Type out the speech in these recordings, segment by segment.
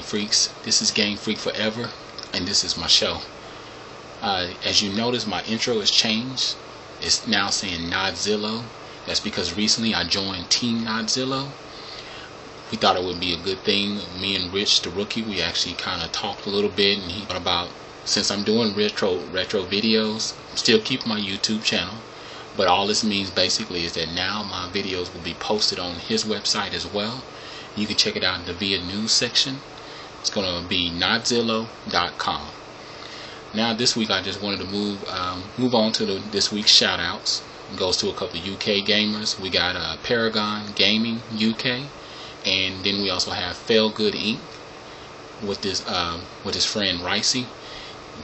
Freaks. This is Game Freak Forever, and this is my show. As you notice, my intro has changed. It's now saying Nodzillo. That's because recently I joined Team Nodzillo. We thought it would be a good thing. Me and Rich, the rookie, we actually kind of talked a little bit, and he thought about, since I'm doing retro videos, I'm still keeping my YouTube channel, but all this means basically is that now my videos will be posted on his website as well. You can check it out in the Via News section. It's going to be nodzillo.com. Now this week I just wanted to move on to this week's shout outs. It goes to a couple of UK gamers. We got Paragon Gaming UK, and then we also have FailGoodInc with his friend Ricey.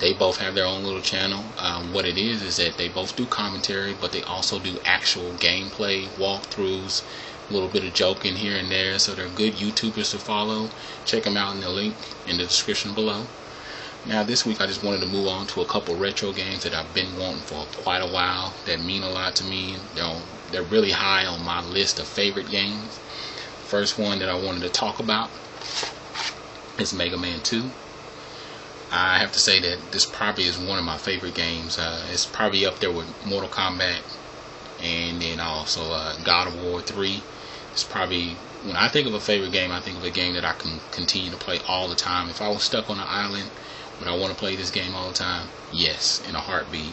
They both have their own little channel. What it is that they both do commentary, but they also do actual gameplay, walkthroughs, a little bit of joking here and there. So they're good YouTubers to follow. Check them out in the link in the description below. Now this week I just wanted to move on to a couple retro games that I've been wanting for quite a while, that mean a lot to me. They're really high on my list of favorite games. First one that I wanted to talk about is Mega Man 2. I have to say that this probably is one of my favorite games. It's probably up there with Mortal Kombat, and then also God of War 3. It's probably, when I think of a favorite game, I think of a game that I can continue to play all the time. If I was stuck on an island, would I want to play this game all the time? Yes, in a heartbeat.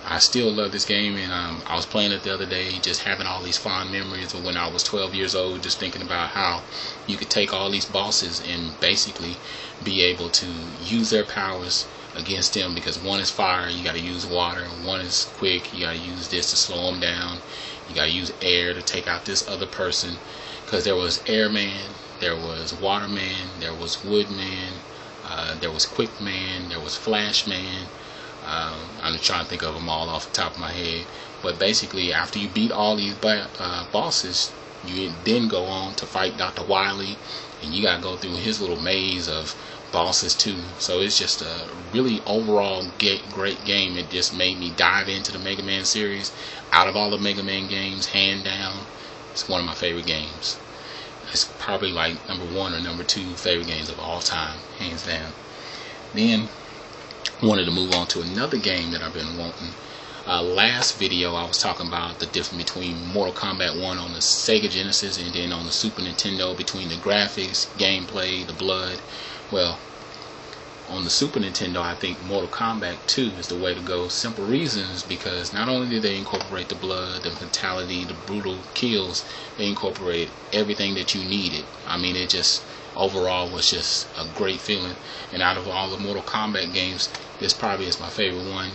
I still love this game, and I was playing it the other day, just having all these fond memories of when I was 12 years old, just thinking about how you could take all these bosses and basically be able to use their powers against them, because one is fire, you got to use water, one is quick, you got to use this to slow them down, you got to use air to take out this other person, because there was Airman, there was Waterman, there was Woodman, there was Quickman, there was Flashman. I'm just trying to think of them all off the top of my head. But basically, after you beat all these bosses, you then go on to fight Dr. Wily, and you gotta go through his little maze of bosses too. So it's just a really overall great game. It just made me dive into the Mega Man series. Out of all the Mega Man games, hand down, it's one of my favorite games. It's probably like number 1 or number 2 favorite games of all time, hands down. Then wanted to move on to another game that I've been wanting. Last video I was talking about the difference between Mortal Kombat 1 on the Sega Genesis and then on the Super Nintendo, between the graphics, gameplay, the blood. Well, on the Super Nintendo, I think Mortal Kombat 2 is the way to go. Simple reasons, because not only did they incorporate the blood, the fatality, the brutal kills, they incorporated everything that you needed. I mean, it just overall was just a great feeling. And out of all the Mortal Kombat games, this probably is my favorite one.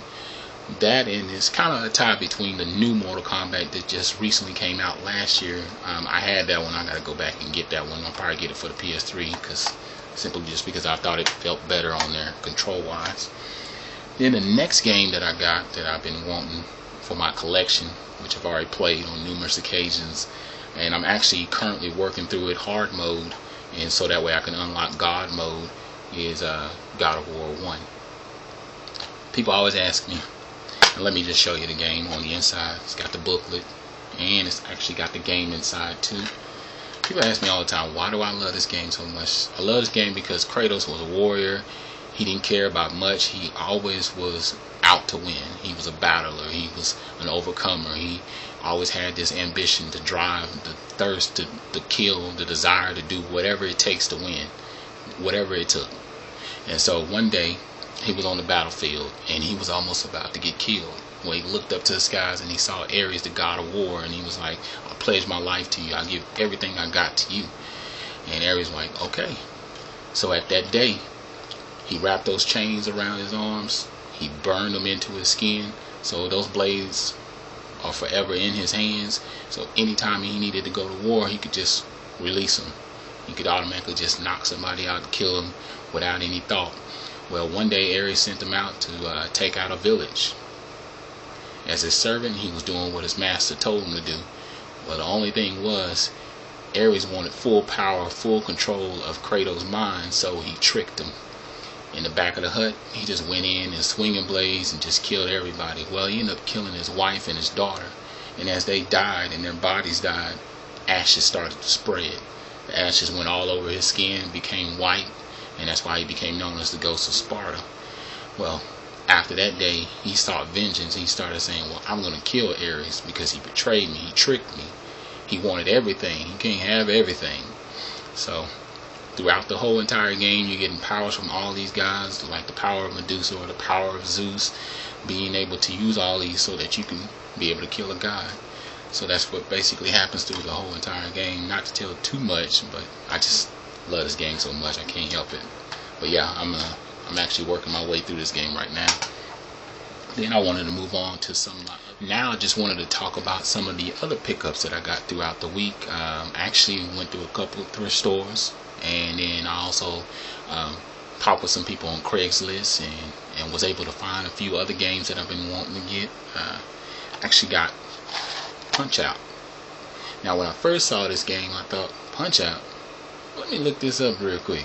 That, and it's kind of a tie between the new Mortal Kombat that just recently came out last year. I had that one. I gotta go back and get that one. I'll probably get it for the PS3, simply just because I thought it felt better on there control wise. Then the next game that I got that I've been wanting for my collection, which I've already played on numerous occasions, and I'm actually currently working through it hard mode, and so that way I can unlock God mode, is God of War 1. People always ask me, and let me just show you the game on the inside. It's got the booklet, and it's actually got the game inside too. People ask me all the time, why do I love this game so much? I love this game because Kratos was a warrior. He didn't care about much. He always was out to win. He was a battler. He was an overcomer. He always had this ambition to drive, the thirst to kill, the desire to do whatever it takes to win, whatever it took. And so one day he was on the battlefield and he was almost about to get killed. When he looked up to the skies and he saw Ares, the god of war, and he was like, I pledge my life to you. I give everything I got to you. And Ares was like, okay. So at that day, he wrapped those chains around his arms. He burned them into his skin. So those blades are forever in his hands. So anytime he needed to go to war, he could just release them. He could automatically just knock somebody out and kill them without any thought. Well, one day Ares sent him out to take out a village. As his servant, he was doing what his master told him to do. Well, the only thing was, Ares wanted full power, full control of Kratos' mind, so he tricked him. In the back of the hut, he just went in and swinging blades and just killed everybody. Well, he ended up killing his wife and his daughter. And as they died and their bodies died, ashes started to spread. The ashes went all over his skin, became white, and that's why he became known as the Ghost of Sparta. Well, after that day, he sought vengeance. He started saying, well, I'm going to kill Ares because he betrayed me, he tricked me, he wanted everything, he can't have everything. So throughout the whole entire game, you're getting powers from all these guys, like the power of Medusa or the power of Zeus, being able to use all these so that you can be able to kill a god. So that's what basically happens through the whole entire game. Not to tell too much, but I just love this game so much I can't help it. But yeah, I'm actually working my way through this game right now. Then I wanted to move on to now I just wanted to talk about some of the other pickups that I got throughout the week. Actually went through a couple of thrift stores, and then I also talked with some people on Craigslist and was able to find a few other games that I've been wanting to get. Actually got Punchout. Now when I first saw this game, I thought, Punchout? Let me look this up real quick.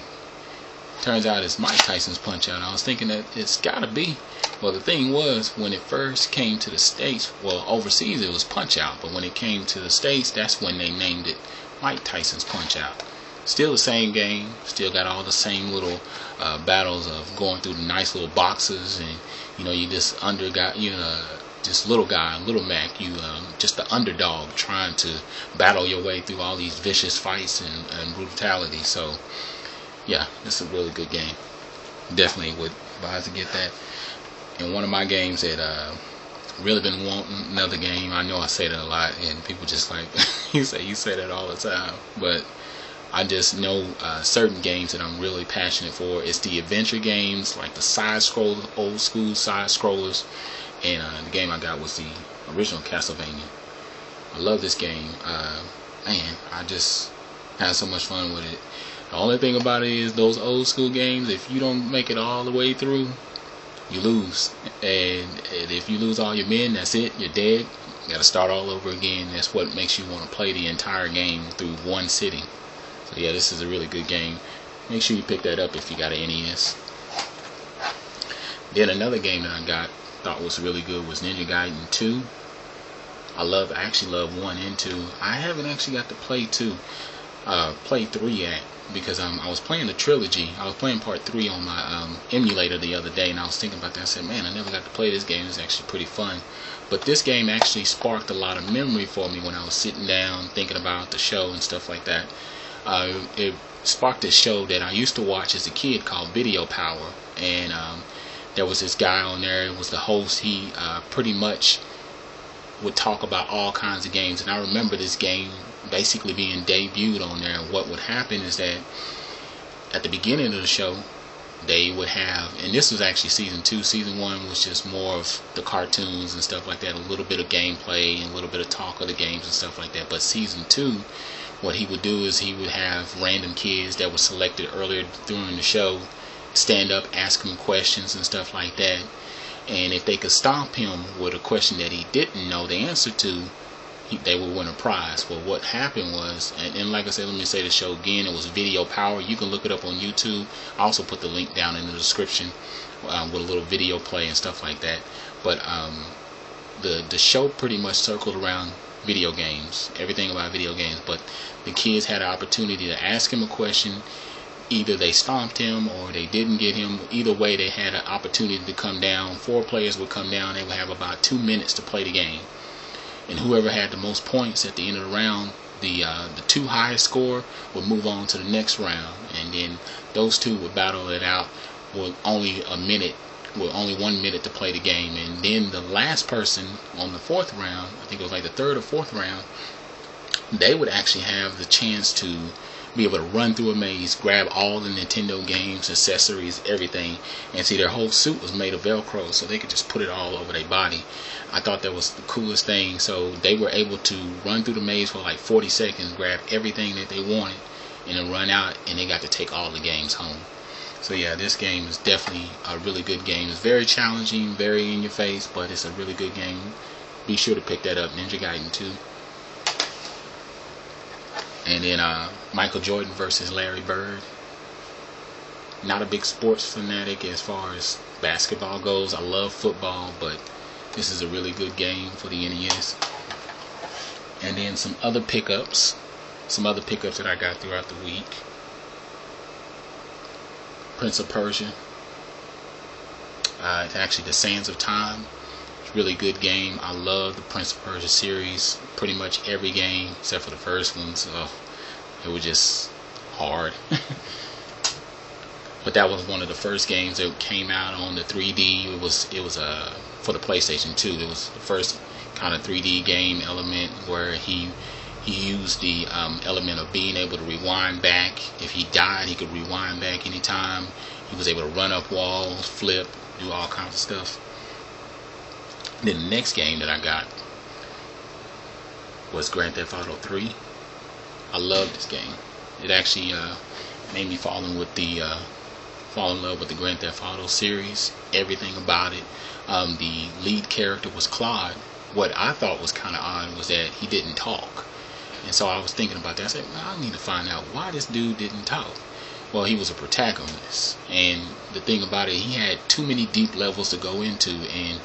Turns out it's Mike Tyson's Punchout. I was thinking that it's gotta be. Well, the thing was, when it first came to the States, well, overseas it was Punchout, but when it came to the States, that's when they named it Mike Tyson's Punchout. Still the same game, still got all the same little battles of going through the nice little boxes, and you just this little guy, Little Mac, you just the underdog trying to battle your way through all these vicious fights and brutality. So yeah, it's a really good game. Definitely would advise to get that. And one of my games that really been wanting, another game, I know I say that a lot and people just like you say that all the time, but I just know certain games that I'm really passionate for. It's the adventure games, like the side scrollers, old school side scrollers. And the game I got was the original Castlevania. I love this game. Man, I just had so much fun with it. The only thing about it is those old school games, if you don't make it all the way through, you lose. And if you lose all your men, that's it. You're dead. You got to start all over again. That's what makes you want to play the entire game through one sitting. So yeah, this is a really good game. Make sure you pick that up if you got an NES. Then another game that I thought was really good was Gaiden 2. I actually love 1 and 2. I haven't actually got to play 3 yet, because I was playing the trilogy. I was playing part 3 on my emulator the other day, and I was thinking about that. I said, man, I never got to play this game. It's actually pretty fun. But this game actually sparked a lot of memory for me when I was sitting down thinking about the show and stuff like that. It sparked this show that I used to watch as a kid called Video Power, and there was this guy on there. It was the host. He pretty much would talk about all kinds of games, and I remember this game basically being debuted on there. And what would happen is that at the beginning of the show, they would have, and this was actually season 2. Season 1 was just more of the cartoons and stuff like that, a little bit of gameplay and a little bit of talk of the games and stuff like that. But season 2, what he would do is he would have random kids that were selected earlier during the show stand up, ask him questions and stuff like that, and if they could stomp him with a question that he didn't know the answer to, they would win a prize. Well, what happened was, and like I said, let me say the show again, it was Video Power. You can look it up on YouTube. I also put the link down in the description with a little video play and stuff like that. But the show pretty much circled around video games, everything about video games. But the kids had an opportunity to ask him a question. Either they stomped him or they didn't get him. Either way, they had an opportunity to come down. 4 players would come down. They would have about 2 minutes to play the game. And whoever had the most points at the end of the round, the 2 highest score would move on to the next round. And then those 2 would battle it out with only 1 minute to play the game. And then the last person on the 4th round, I think it was like the 3rd or 4th round, they would actually have the chance to be able to run through a maze, grab all the Nintendo games, accessories, everything, and see, their whole suit was made of Velcro, so they could just put it all over their body. I thought that was the coolest thing. So they were able to run through the maze for like 40 seconds, grab everything that they wanted, and then run out, and they got to take all the games home. So yeah, this game is definitely a really good game. It's very challenging, very in your face, but it's a really good game. Be sure to pick that up, Gaiden 2. And then Michael Jordan versus Larry Bird. Not a big sports fanatic as far as basketball goes. I love football, but this is a really good game for the NES. And then some other pickups that I got throughout the week. Prince of Persia. It's actually the Sands of Time. It's a really good game. I love the Prince of Persia series. Pretty much every game except for the first ones. It was just hard. But that was one of the first games that came out on the 3D. It was for the PlayStation 2. It was the first kind of 3D game element where he used the element of being able to rewind back. If he died, he could rewind back anytime. He was able to run up walls, flip, do all kinds of stuff. Then the next game that I got was Grand Theft Auto 3. I love this game. It actually made me fall in love with the Grand Theft Auto series. Everything about it. The lead character was Claude. What I thought was kind of odd was that he didn't talk. And so I was thinking about that. I said, well, I need to find out why this dude didn't talk. Well, he was a protagonist. And the thing about it, he had too many deep levels to go into. And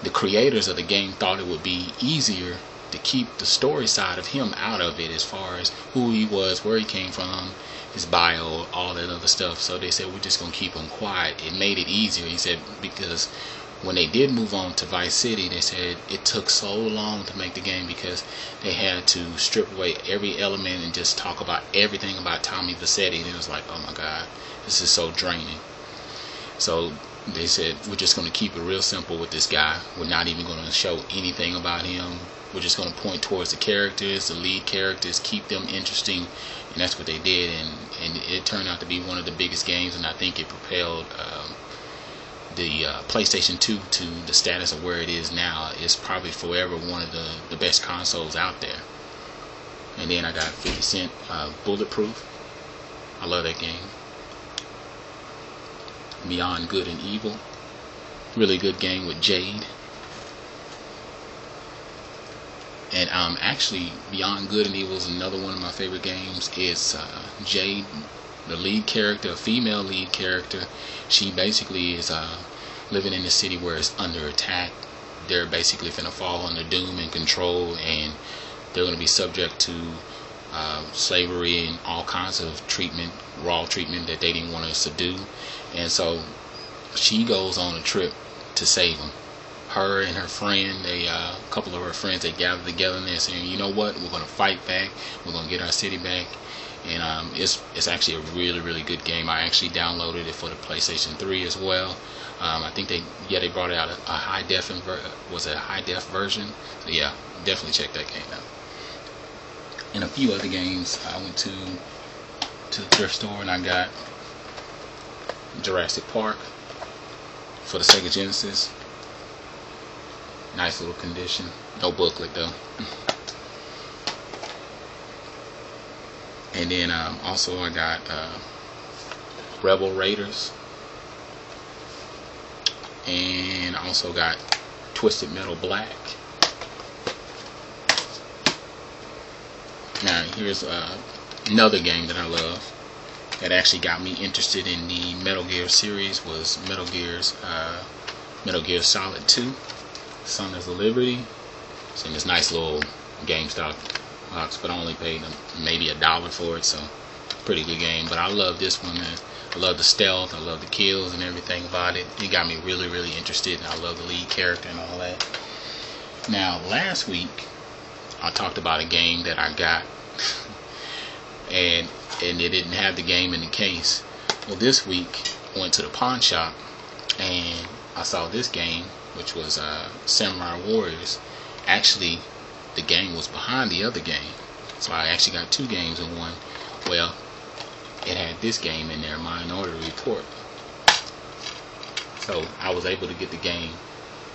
the creators of the game thought it would be easier to keep the story side of him out of it, as far as who he was, where he came from, his bio, all that other stuff. So they said, we're just going to keep him quiet. It made it easier. He said, because when they did move on to Vice City, they said it took so long to make the game because they had to strip away every element and just talk about everything about Tommy Vercetti. And it was like, oh my God, this is so draining. So they said, we're just going to keep it real simple with this guy. We're not even going to show anything about him. We're just going to point towards the characters, the lead characters, keep them interesting. And that's what they did. And it turned out to be one of the biggest games. And I think it propelled the PlayStation 2 to the status of where it is now. It's probably forever one of the best consoles out there. And then I got 50 Cent Bulletproof. I love that game. Beyond Good and Evil. Really good game with Jade. And actually, Beyond Good and Evil is another one of my favorite games. It's Jade, the lead character, a female lead character. She basically is living in a city where it's under attack. They're basically finna fall under doom and control, and they're going to be subject to slavery and all kinds of treatment, raw treatment that they didn't want to subdue. And so she goes on a trip to save them. Her and her friend, a couple of her friends, they gather together and they're saying, you know what, we're going to fight back, we're going to get our city back. And it's actually a really, really good game. I actually downloaded it for the PlayStation 3 as well. I think they brought out a high def version. So yeah, definitely check that game out. And a few other games. I went to the thrift store and I got Jurassic Park for the Sega Genesis. Nice little condition. No booklet though. And then also I got Rebel Raiders. And I also got Twisted Metal Black. Now here's another game that I love that actually got me interested in the Metal Gear series, was Metal Gear Solid 2, Sons of Liberty. It's in this nice little GameStop box, but I only paid maybe $1 for it, so pretty good game. But I love this one, man. I love the stealth, I love the kills and everything about it. It got me really, really interested, and I love the lead character and all that. Now, last week, I talked about a game that I got, and it didn't have the game in the case. Well, this week, I went to the pawn shop, and I saw this game, which was Samurai Warriors. Actually, the game was behind the other game, so I actually got two games in one. Well, it had this game in there, Minority Report. So I was able to get the game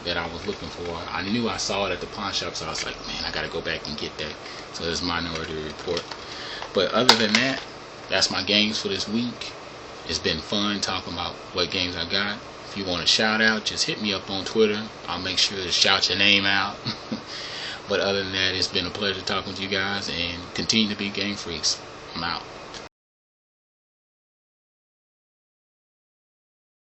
that I was looking for. I knew I saw it at the pawn shop, so I was like, man, I gotta go back and get that. So it's Minority Report. But other than that, that's my games for this week. It's been fun talking about what games I got. If you want a shout out, just hit me up on Twitter. I'll make sure to shout your name out. But other than that, it's been a pleasure talking to you guys, and continue to be game freaks. I'm out.